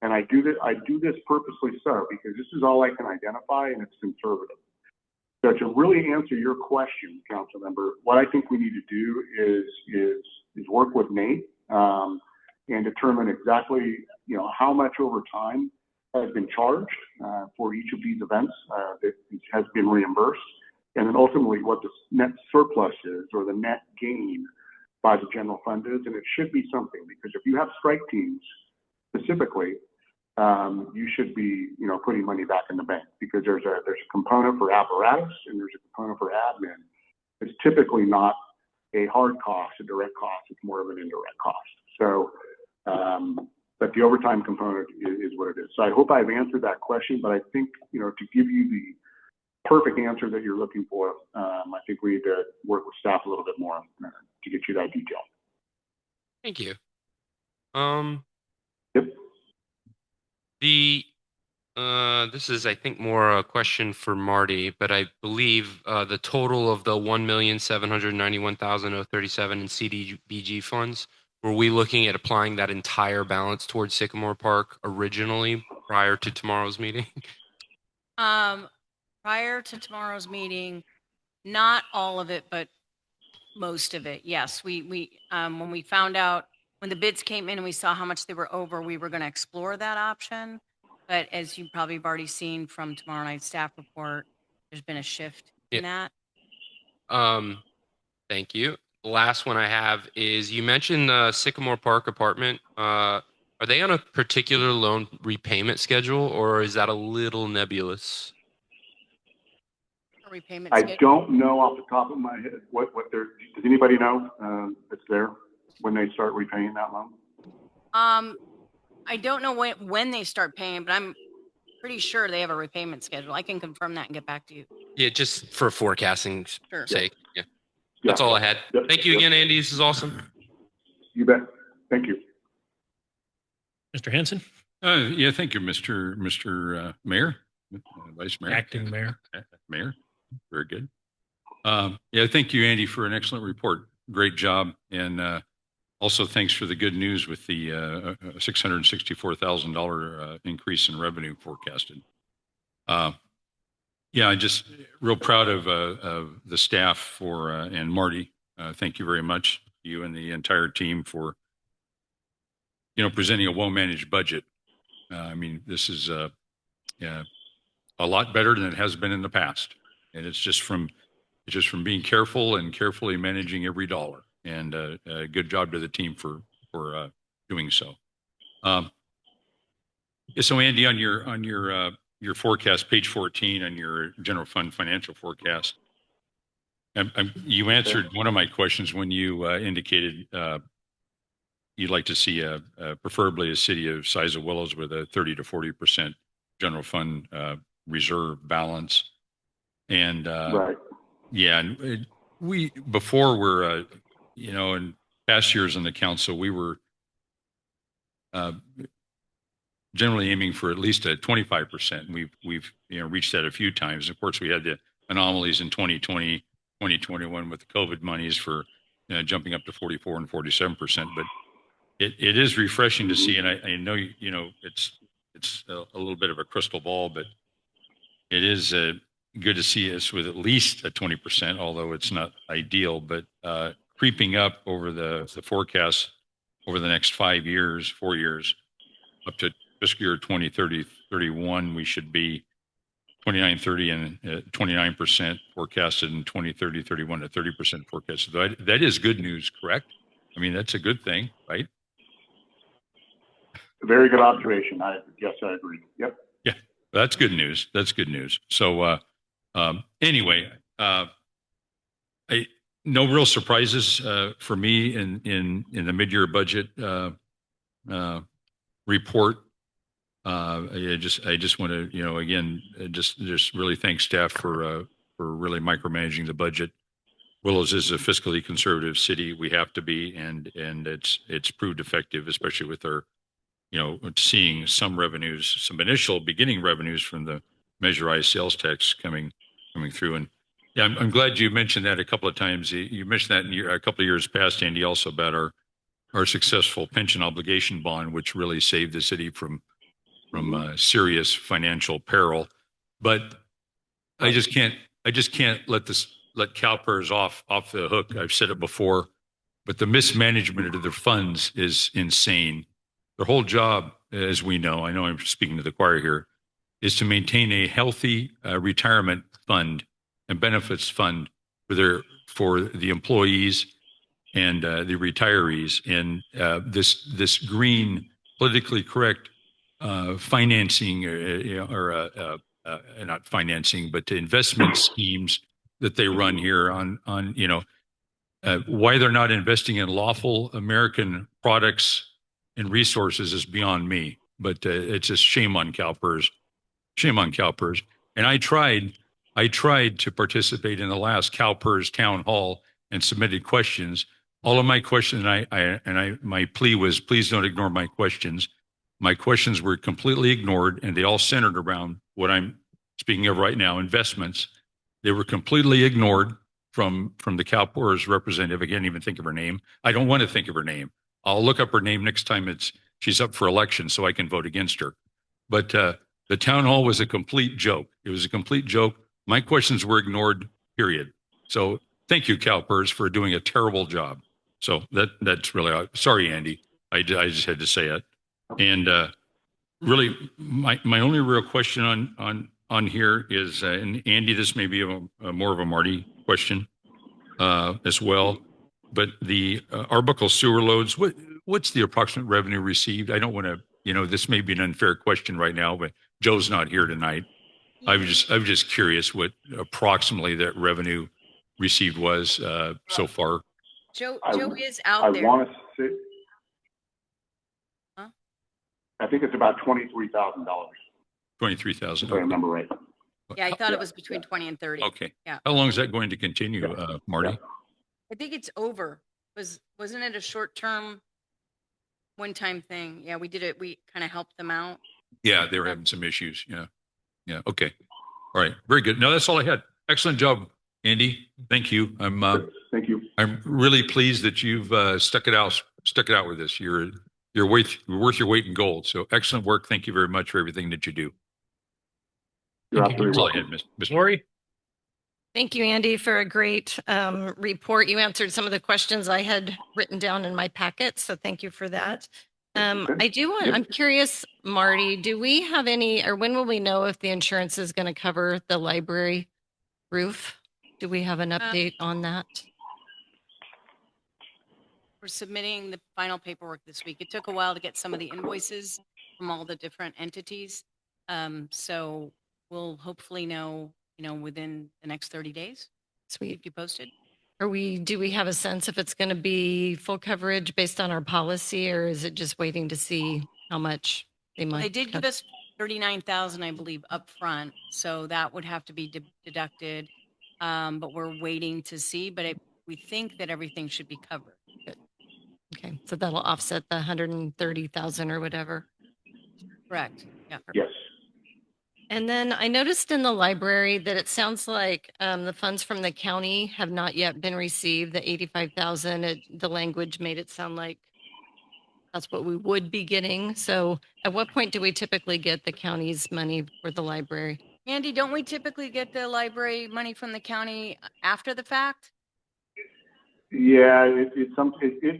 And I do this purposely so because this is all I can identify and it's conservative. So to really answer your question, council member, what I think we need to do is work with Nate and determine exactly how much over time has been charged for each of these events that has been reimbursed, and then ultimately what the net surplus is or the net gain by the general fund is, and it should be something, because if you have strike teams specifically, you should be putting money back in the bank, because there's a component for apparatus and there's a component for admin. It's typically not a hard cost, a direct cost. It's more of an indirect cost. So, but the overtime component is what it is. So I hope I've answered that question, but I think, to give you the perfect answer that you're looking for, I think we need to work with staff a little bit more to get you that detail. Thank you. Yep. This is, I think, more a question for Marty, but I believe the total of the $1,791,037 in CDBG funds, were we looking at applying that entire balance towards Sycamore Park originally prior to tomorrow's meeting? Prior to tomorrow's meeting, not all of it, but most of it. Yes, we when we found out, when the bids came in and we saw how much they were over, we were going to explore that option. But as you probably have already seen from tomorrow night's staff report, there's been a shift in that. Thank you. The last one I have is, you mentioned the Sycamore Park apartment. Are they on a particular loan repayment schedule, or is that a little nebulous? A repayment I schedule? don't know off the top of my head what they're. Does anybody know that's there when they start repaying that loan? I don't know when they start paying, but I'm pretty sure they have a repayment schedule. I can confirm that and get back to you. Yeah, just for forecasting sake. Yeah. Yeah. That's all I had. Yep. Thank you again, Andy. This is awesome. You bet. Thank you. Mr. Henson, Yeah, thank you, Mr. Mayor, Vice Mayor. acting mayor. Mayor, very good. Yeah, thank you, Andy, for an excellent report. Great job. And also thanks for the good news with the $664,000 increase in revenue forecasted. Yeah, I'm just real proud of the staff for and Marty. Thank you very much, you and the entire team, for presenting a well-managed budget. I mean, this is a lot better than it has been in the past, and it's just from being careful and carefully managing every dollar. And a good job to the team for doing so. Yeah, so Andy, on your forecast, page 14 on your general fund financial forecast, you answered one of my questions when you indicated you'd like to see preferably a city of size of Willows with a 30 to 40% general fund reserve balance. And Right. yeah, and we before we're in past years on the council, we were generally aiming for at least a 25%. We've reached that a few times. Of course, we had the anomalies in 2020, 2021 with the COVID monies for jumping up to 44 and 47%. But it is refreshing to see, and I know it's a little bit of a crystal ball, but it is good to see us with at least a 20%, although it's not ideal, but creeping up over the forecast over the next 4 years, up to fiscal year 2030, 31, we should be 29, 30 and 29% forecasted in 2030, 31 to 30% forecasted. That is good news, correct? I mean, that's a good thing, right? Very good observation. Yes, I agree. Yep. Yeah, that's good news. That's good news. So anyway, no real surprises for me in the mid-year budget report. I just want to again just really thank staff for really micromanaging the budget. Willows is a fiscally conservative city. We have to be, and it's proved effective, especially with our seeing some revenues, some initial beginning revenues from the Measure I sales tax coming through. And yeah, I'm glad you mentioned that a couple of times. You mentioned that in a couple of years past, Andy, also about our successful pension obligation bond, which really saved the city from serious financial peril. But I just can't let CalPERS off the hook. I've said it before, but the mismanagement of their funds is insane. Their whole job, as we know, I know I'm speaking to the choir here, is to maintain a healthy retirement fund and benefits fund for the employees and the retirees. And this green, politically correct financing not financing, but investment schemes that they run here on why they're not investing in lawful American products and resources is beyond me. But it's just shame on CalPERS. Shame on CalPERS. And I tried to participate in the last CalPERS town hall and submitted questions. All of my questions, my plea was, please don't ignore my questions. My questions were completely ignored, and they all centered around what I'm speaking of right now, investments. They were completely ignored from the CalPERS representative. I can't even think of her name. I don't want to think of her name. I'll look up her name next time she's up for election so I can vote against her. But the town hall was a complete joke. It was a complete joke. My questions were ignored, period. So thank you, CalPERS, for doing a terrible job. So that's really, sorry, Andy. I just had to say it. And really, my only real question on here is, and Andy, this may be more of a Marty question as well, but the Arbuckle sewer loads, what's the approximate revenue received? I don't want to, this may be an unfair question right now, but Joe's not here tonight. I'm just curious what approximately that revenue received was so far. Joe is out there. I want to say, Huh? I think it's about $23,000. 23,000. If I remember right. Yeah, I thought it was between 20 and 30. Okay. Yeah. How long is that going to continue, Marty? Yeah. I think it's over. Wasn't it a short-term, one-time thing? Yeah, we did it. We kind of helped them out. Yeah, they were having some issues. Yeah. Okay. All right. Very good. No, that's all I had. Excellent job, Andy. Thank you. Thank you. I'm really pleased that you've stuck it out with this. You're worth your weight in gold. So excellent work. Thank you very much for everything that you do. You're Thank you. That's absolutely all I welcome. had, Ms. Lori? Thank you, Andy, for a great report. You answered some of the questions I had written down in my packet, so thank you for that. I'm curious, Marty, do we have any, or when will we know if the insurance is going to cover the library roof? Do we have an update on that? We're submitting the final paperwork this week. It took a while to get some of the invoices from all the different entities. So we'll hopefully know, within the next 30 days. Sweet. Keep you posted. do we have a sense if it's going to be full coverage based on our policy, or is it just waiting to see how much they might? They did give cut? us 39,000, I believe, upfront, so that would have to be deducted. But we're waiting to see, but we think that everything should be covered. Okay, so that'll offset the 130,000 or whatever. Correct. Yeah. Yes. And then I noticed in the library that it sounds like the funds from the county have not yet been received, the 85,000. The language made it sound like that's what we would be getting. So at what point do we typically get the county's money for the library? Andy, don't we typically get the library money from the county after the fact? Yeah, it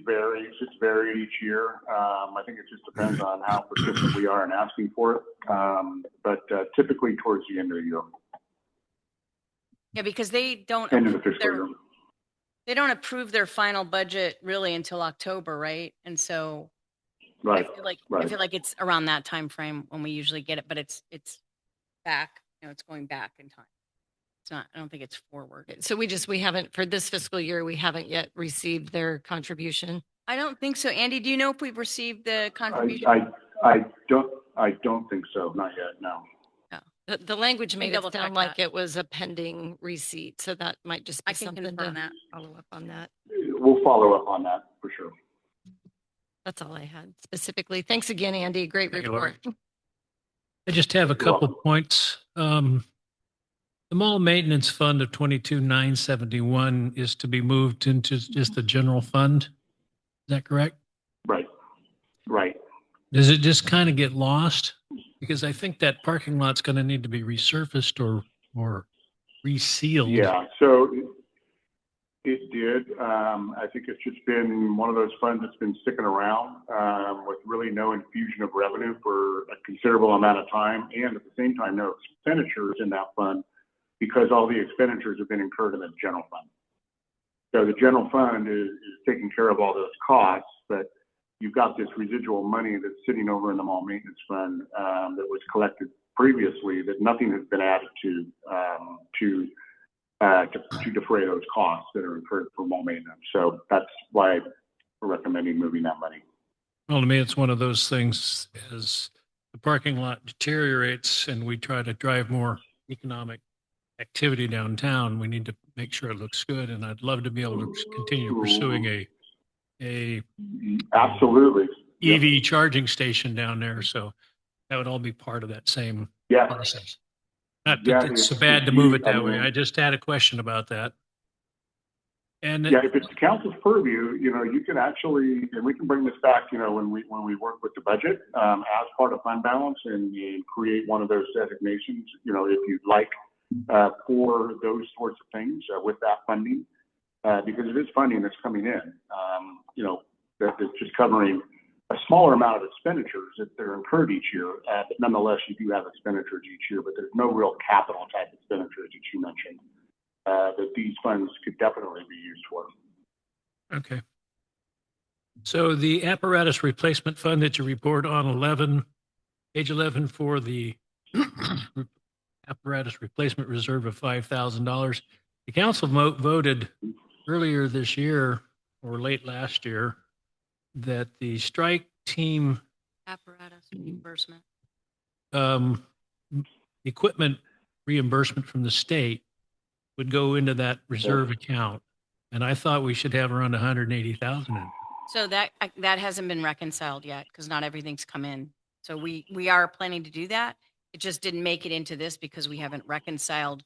varies. It's varied each year. I think it just depends on how persistent we are in asking for it. But typically towards the end of the year, Yeah, because they don't end of the approve fiscal their, year. they don't approve their final budget really until October, right? And so Right. I feel like it's around that time frame when we usually get it, but it's back, it's going back in time. It's not, I don't think it's forward. So we haven't, for this fiscal year, we haven't yet received their contribution. I don't think so. Andy, do you know if we've received the contribution? I don't think so. Not yet. No. The language made it double sound check like that. it was a pending receipt, so that might just be I can something confirm to that. follow up on that. We'll follow up on that for sure. That's all I had specifically. Thanks again, Andy. Great Thank you, Laura. report. I just have a You're couple welcome. points. The mall maintenance fund of 22,971 is to be moved into just the general fund. Is that correct? Right. Right. Does it just kind of get lost? Because I think that parking lot's going to need to be resurfaced or resealed. Yeah. So it did. I think it's just been one of those funds that's been sticking around with really no infusion of revenue for a considerable amount of time, and at the same time, no expenditures in that fund because all the expenditures have been incurred in the general fund. So the general fund is taking care of all those costs, but you've got this residual money that's sitting over in the mall maintenance fund that was collected previously that nothing has been added to defray those costs that are incurred for mall maintenance. So that's why we're recommending moving that money. Well, to me, it's one of those things as the parking lot deteriorates and we try to drive more economic activity downtown, we need to make sure it looks good. And I'd love to be able to continue pursuing a Absolutely. EV charging station down there. So that would all be part of that same Yeah. process. Not Yeah, that it's so it's- bad to move it I that way. mean- I just had a question about that. And Yeah, if it's council's purview, you can actually, and we can bring this back, when we work with the budget, as part of fund balance and create one of those designations, if you'd like, for those sorts of things, with that funding, because it is funding that's coming in, that's just covering a smaller amount of expenditures that they're incurred each year, but nonetheless, you do have expenditures each year, but there's no real capital type expenditures that you mentioned. That these funds could definitely be used for. okay. So the apparatus replacement fund that you report on page 11 for the apparatus replacement reserve of $5,000. The council voted earlier this year or late last year that the strike team Apparatus reimbursement. equipment reimbursement from the state would go into that reserve account. And I thought we should have around 180,000 in. So that hasn't been reconciled yet because not everything's come in. So we are planning to do that. It just didn't make it into this because we haven't reconciled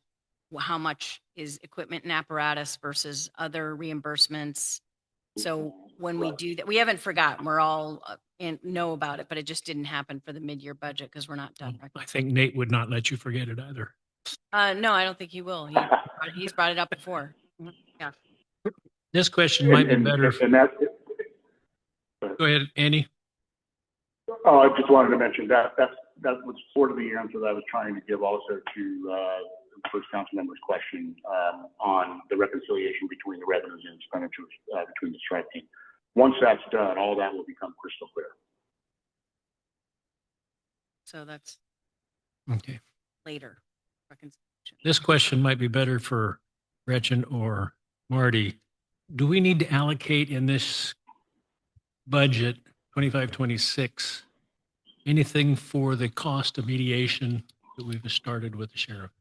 how much is equipment and apparatus versus other reimbursements. So when we do that, we haven't forgotten. We're all know about it, but it just didn't happen for the mid-year budget because we're not done. I think Nate would not let you forget it either. No, I don't think he will. He's brought it up before. Yeah. This question might be better. And that's, Go ahead, Andy. oh, I just wanted to mention that was sort of the answer that I was trying to give also to the first council member's question on the reconciliation between the revenues and expenditures between the strike team. Once that's done, all that will become crystal clear. So that's Okay. later. Reconciliation. This question might be better for Gretchen or Marty. do we need to allocate in this budget 25-26 anything for the cost of mediation that we've started with the sheriff?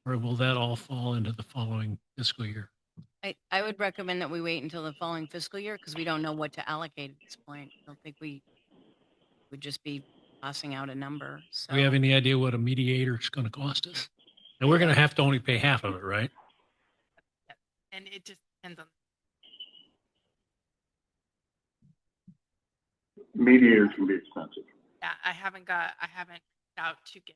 Or will that all fall into the following fiscal year? I would recommend that we wait until the following fiscal year because we don't know what to allocate at this point. I don't think we would just be tossing out a number. So Do we have any idea what a mediator is going to cost us? And we're going to have to only pay half of it, right? And it just depends on. Mediators can be expensive. Yeah, I haven't out to get.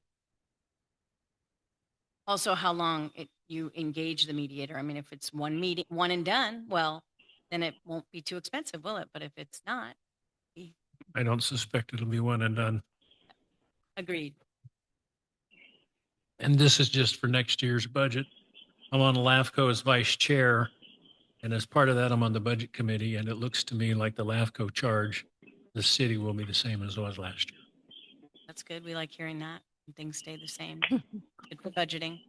also how long you engage the mediator. I mean, if it's one meeting, one and done, well, then it won't be too expensive, will it? But if it's not, I don't suspect it'll be one and done. agreed. And this is just for next year's budget. I'm on LAFCO as vice chair. And as part of that, I'm on the budget committee. And it looks to me like the LAFCO charge, the city will be the same as it was last year. That's good. We like hearing that. And things stay the same. Good for budgeting.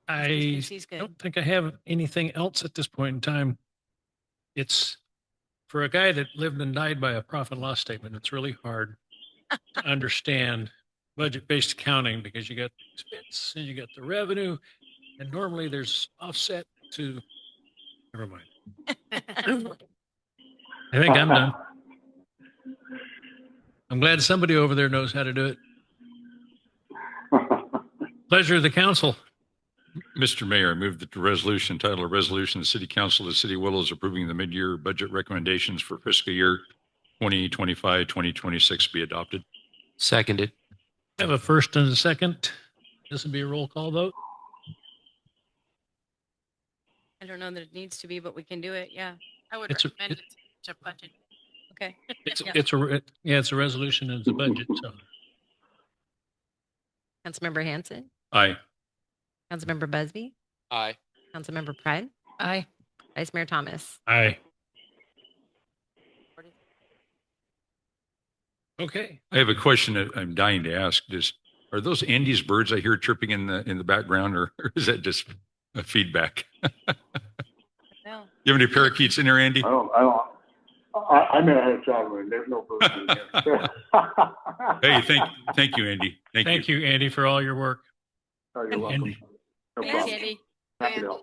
I Consistency's good. don't think I have anything else at this point in time. It's for a guy that lived and died by a profit and loss statement. It's really hard to understand budget-based accounting because you got the expense and you got the revenue, and normally there's offset to. Never mind. I think I'm done. I'm glad somebody over there knows how to do it. Pleasure of the council. Mr. Mayor, I move that the resolution entitled "A Resolution of the City Council of the City of Willows approving the mid-year budget recommendations for fiscal year 2025-2026 be adopted." Seconded. Have a first and a second. This will be a roll call vote. I don't know that it needs to be, but we can do it. Yeah. I would It's a- recommend it to budget. Okay. Yeah. It's a resolution and it's a budget. So Councilmember Hanson, Aye. Councilmember Busby, Aye. Councilmember Pratt, Aye. Vice Mayor Thomas. aye. Okay. I have a question that I'm dying to ask. Are those Andy's birds I hear chirping in the background, or is that just a feedback? No. You have any parakeets in there, Andy? I'm in a hotel room. There's no birds in here. Hey, thank you, Andy. Thank you, Andy, for all your work. Oh, you're welcome. Andy. No Thanks, problem. Andy. Happy to help.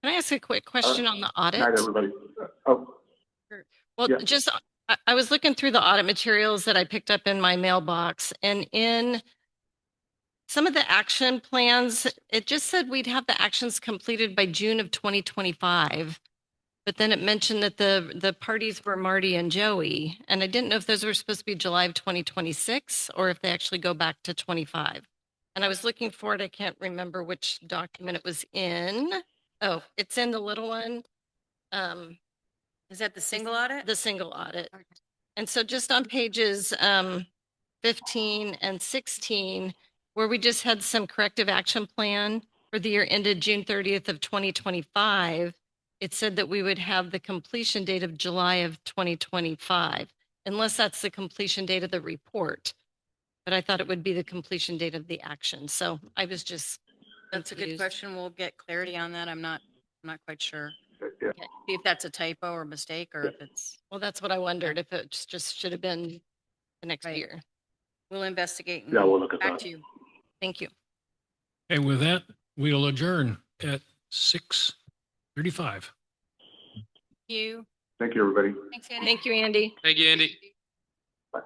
Can I ask a quick question on the audit? Night, everybody. Oh, Well, Yeah. just, I was looking through the audit materials that I picked up in my mailbox, and in some of the action plans, it just said we'd have the actions completed by June of 2025. But then it mentioned that the parties were Marty and Joey, and I didn't know if those were supposed to be July of 2026 or if they actually go back to 25. And I was looking for it. I can't remember which document it was in. Oh, it's in the little one. Is that the single audit? The single audit. And so just on pages 15 and 16, where we just had some corrective action plan for the year ended June 30th of 2025, it said that we would have the completion date of July of 2025, unless that's the completion date of the report. But I thought it would be the completion date of the action. So I was just. That's a good confused. question. We'll get clarity on that. I'm not quite sure. yeah. See if that's a typo or mistake or if it's, Well, that's what I wondered, if it just should have been the next Right. year. we'll investigate. and Yeah, we'll look at Back that. to you. Thank you. And with that, we'll adjourn at 6:35. You. Thank you, everybody. Thanks, Andy. Thank you, Andy. Thank you, Andy. Bye.